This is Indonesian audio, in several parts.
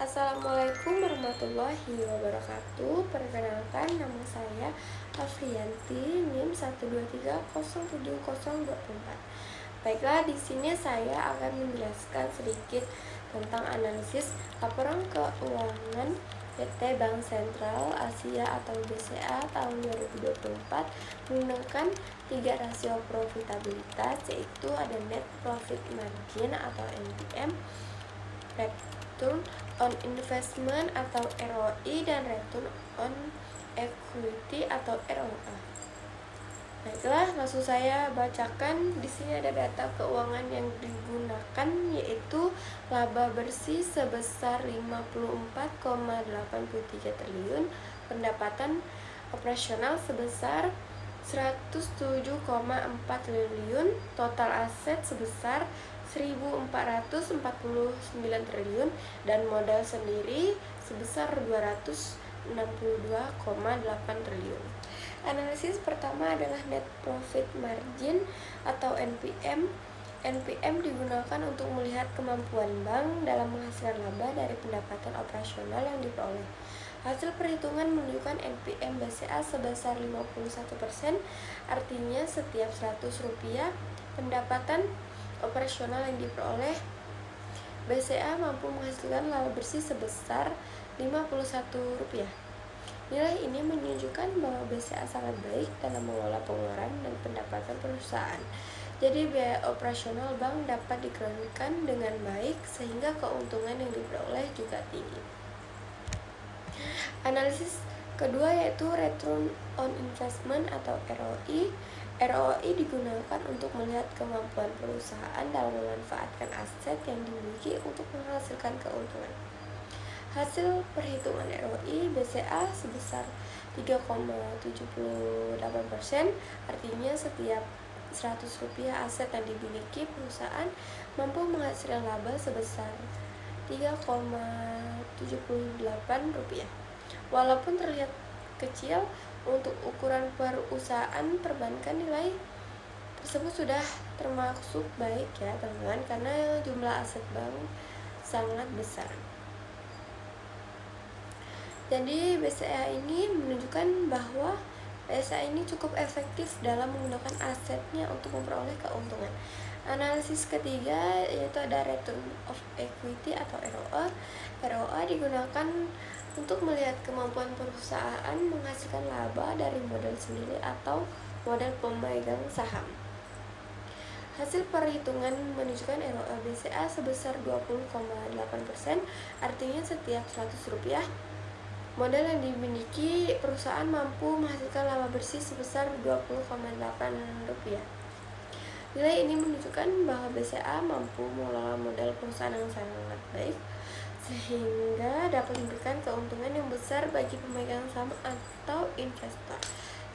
Assalamualaikum warahmatullahi wabarakatuh. Perkenalkan, nama saya Afriyanti, NIM 1230704. Baiklah, di sini saya akan menjelaskan sedikit tentang analisis laporan keuangan PT Bank Sentral Asia atau BCA tahun 2024 menggunakan 3 rasio profitabilitas, yaitu ada net profit margin atau NPM, return on investment atau ROI, dan return on equity atau ROA. Baiklah, langsung saya bacakan. Di sini ada data keuangan yang digunakan, yaitu laba bersih sebesar 54,83 triliun, pendapatan operasional sebesar 107,4 triliun, total aset sebesar 1.449 triliun, dan modal sendiri sebesar 262,8 triliun. Analisis pertama adalah net profit margin atau NPM. NPM digunakan untuk melihat kemampuan bank dalam menghasilkan laba dari pendapatan operasional yang diperoleh. Hasil perhitungan menunjukkan NPM BCA sebesar 51%, artinya setiap 100 rupiah pendapatan operasional yang diperoleh, BCA mampu menghasilkan laba bersih sebesar 51 rupiah. Nilai ini menunjukkan bahwa BCA sangat baik dalam mengelola pengeluaran dan pendapatan perusahaan. Jadi biaya operasional bank dapat dikelola dengan baik sehingga keuntungan yang diperoleh juga tinggi. Analisis kedua yaitu return on investment atau ROI. ROI digunakan untuk melihat kemampuan perusahaan dalam memanfaatkan aset yang dimiliki untuk menghasilkan keuntungan. Hasil perhitungan ROI BCA sebesar 3,78%, artinya setiap 100 rupiah aset yang dimiliki perusahaan mampu menghasilkan laba sebesar 3,78 rupiah. Walaupun terlihat kecil untuk ukuran perusahaan perbankan, nilai tersebut sudah termasuk baik ya teman-teman, karena jumlah aset bank sangat besar. Jadi BCA ini menunjukkan bahwa BCA ini cukup efektif dalam menggunakan asetnya untuk memperoleh keuntungan. Analisis ketiga yaitu ada return of equity atau ROA. ROA digunakan untuk melihat kemampuan perusahaan menghasilkan laba dari modal sendiri atau modal pemegang saham. Hasil perhitungan menunjukkan ROA BCA sebesar 20,8%, artinya setiap 100 rupiah modal yang dimiliki perusahaan mampu menghasilkan laba bersih sebesar 20,8 rupiah. Nilai ini menunjukkan bahwa BCA mampu mengelola modal perusahaan yang sangat baik sehingga dapat memberikan keuntungan yang besar bagi pemegang saham atau investor.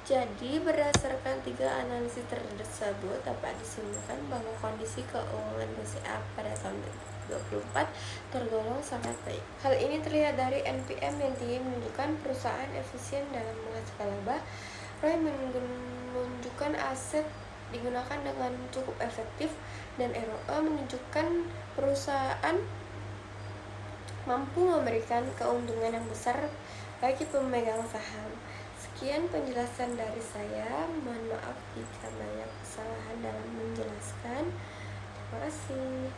Jadi berdasarkan 3 analisis tersebut dapat disimpulkan bahwa kondisi keuangan BCA pada tahun 2024 tergolong sangat baik. Hal ini terlihat dari NPM yang tinggi menunjukkan perusahaan efisien dalam menghasilkan laba. ROI menunjukkan aset digunakan dengan cukup efektif, dan ROA menunjukkan perusahaan mampu memberikan keuntungan yang besar bagi pemegang saham. Sekian penjelasan dari saya. Mohon maaf jika banyak kesalahan dalam menjelaskan. Terima kasih.